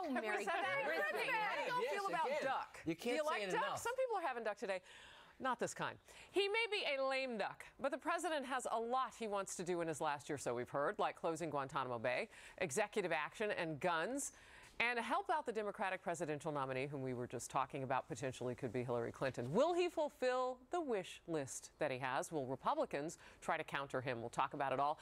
Oh, Mary. How do you feel about duck? You can't do you say like it duck? enough. Some people are having duck today. Not this kind. He may be a lame duck, but the president has a lot he wants to do in his last year, so we've heard, like closing Guantanamo Bay, executive action and guns, and help out the Democratic presidential nominee, whom we were just talking about potentially could be Hillary Clinton. Will he fulfill the wish list that he has? Will Republicans try to counter him? We'll talk about it all.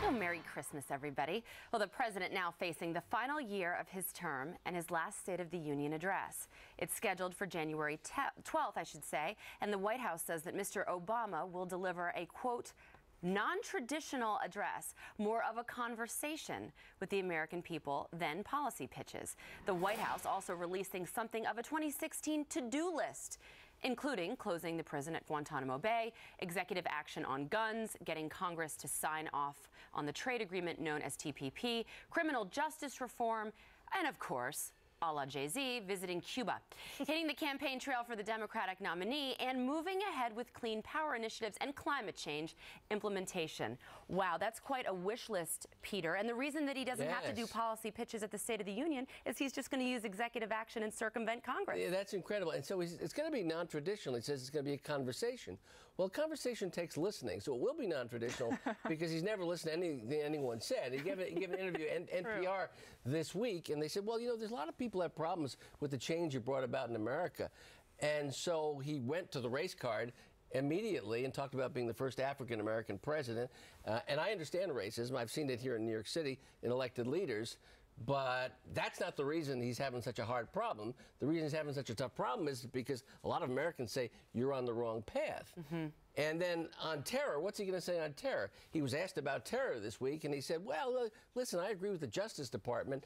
Well, Merry Christmas, everybody. Well, the president now facing the final year of his term and his last State of the Union address. It's scheduled for January 12th, I should say, and the White House says that Mr. Obama will deliver a, quote, non-traditional address, more of a conversation with the American people than policy pitches. The White House also releasing something of a 2016 to-do list, including closing the prison at Guantanamo Bay, executive action on guns, getting Congress to sign off on the trade agreement known as TPP, criminal justice reform, and of course, a la Jay-Z, visiting Cuba, hitting the campaign trail for the Democratic nominee, and moving ahead with clean power initiatives and climate change implementation. Wow, that's quite a wish list, Peter. And the reason that he doesn't have to do policy pitches at the State of the Union is he's just going to use executive action and circumvent Congress. Yeah, that's incredible. And so it's going to be non-traditional. He says it's going to be a conversation. Well, conversation takes listening, so it will be non-traditional because he's never listened to anything anyone said. He gave an interview at NPR this week, and they said, well, you know, there's a lot of people have problems with the change you brought about in America. And so he went to the race card immediately and talked about being the first African-American president. And I understand racism. I've seen it here in New York City in elected leaders. But that's not the reason he's having such a hard problem. The reason he's having such a tough problem is because a lot of Americans say you're on the wrong path. Mm-hmm. And then on terror, what's he going to say on terror? He was asked about terror this week, and he said, well, listen, I agree with the Justice Department.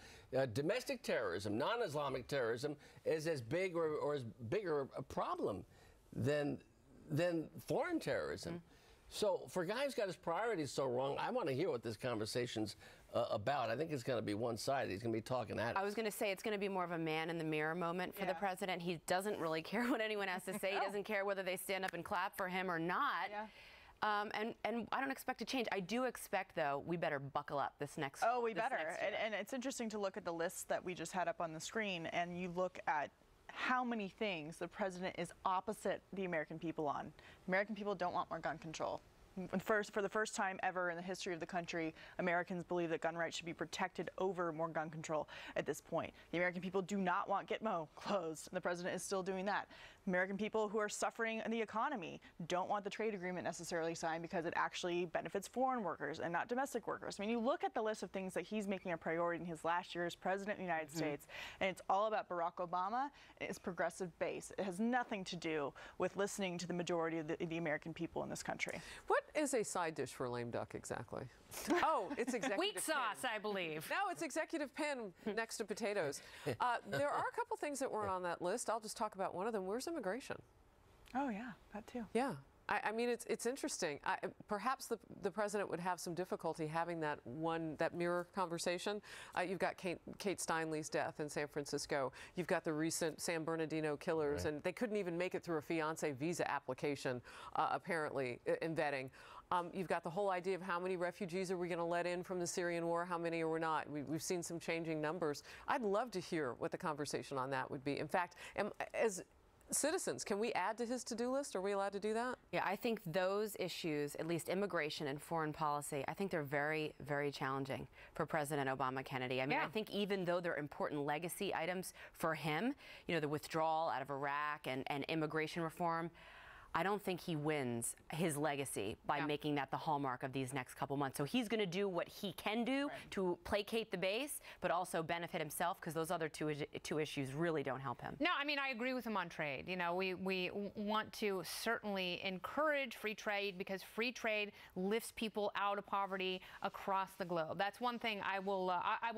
Domestic terrorism, non-Islamic terrorism is as big or as bigger a problem than foreign terrorism. Mm-hmm. So for a guy who's got his priorities so wrong, I want to hear what this conversation's about. I think it's going to be one-sided. He's going to be talking at us. I was going to say it's going to be more of a man-in-the-mirror moment for the president. He doesn't really care what anyone has to say. He doesn't care whether they stand up and clap for him or not. Yeah. And I don't expect to change. I do expect, though, we better buckle up this next year. Oh, we better. And it's interesting to look at the lists that we just had up on the screen, and you look at how many things the president is opposite the American people on. American people don't want more gun control. For the first time ever in the history of the country, Americans believe that gun rights should be protected over more gun control at this point. The American people do not want Gitmo closed, and the president is still doing that. American people who are suffering in the economy don't want the trade agreement necessarily signed because it actually benefits foreign workers and not domestic workers. I mean, you look at the list of things that he's making a priority in his last year as president of the United States, and it's all about Barack Obama and his progressive base. It has nothing to do with listening to the majority of the American people in this country. What is a side dish for lame duck exactly? Oh, it's executive wheat sauce, I believe. No, it's executive pen next to potatoes. There are a couple things that weren't on that list. I'll just talk about one of them. Where's immigration? Oh, yeah, that too. Yeah. I mean, it's interesting. Perhaps the president would have some difficulty having that mirror conversation. You've got Kate Steinle's death in San Francisco. You've got the recent San Bernardino killers, and they couldn't even make it through a fiancé visa application, apparently, in vetting. You've got the whole idea of how many refugees are we going to let in from the Syrian war, how many are we not. We've seen some changing numbers. I'd love to hear what the conversation on that would be. In fact, as citizens, can we add to his to-do list? Are we allowed to do that? Yeah, I think those issues, at least immigration and foreign policy, I think they're very, very challenging for President Obama Kennedy. I mean, I think even though they're important legacy items for him, you know, the withdrawal out of Iraq and immigration reform, I don't think he wins his legacy by making that the hallmark of these next couple months. So he's going to do what he can do to placate the base, but also benefit himself, because those other two issues really don't help him. No, I mean, I agree with him on trade. You know, we want to certainly encourage free trade because free trade lifts people out of poverty across the globe. That's one thing I will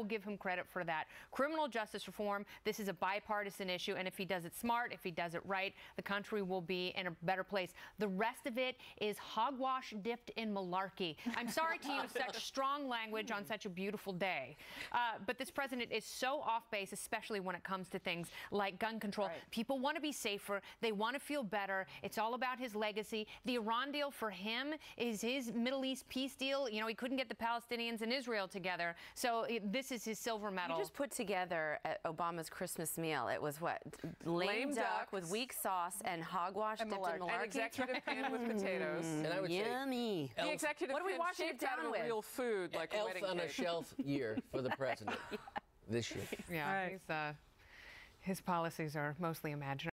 give him credit for that. Criminal justice reform, this is a bipartisan issue, and if he does it smart, if he does it right, the country will be in a better place. The rest of it is hogwash dipped in malarkey. I'm sorry to use such strong language on such a beautiful day, but this president is so off base, especially when it comes to things like gun control. Right. People want to be safer. They want to feel better. It's all about his legacy. The Iran deal for him is his Middle East peace deal. You know, he couldn't get the Palestinians and Israel together, so this is his silver medal. You just put together Obama's Christmas meal. It was what? Lame duck with weak sauce and hogwash dipped in malarkey. An executive pan with potatoes. And I would Yummy. The executive What are we pan washing it shaped out down of with? real food, like a Elf wedding on a cake. shelf year for the president this year. Yeah, his policies are mostly imaginary.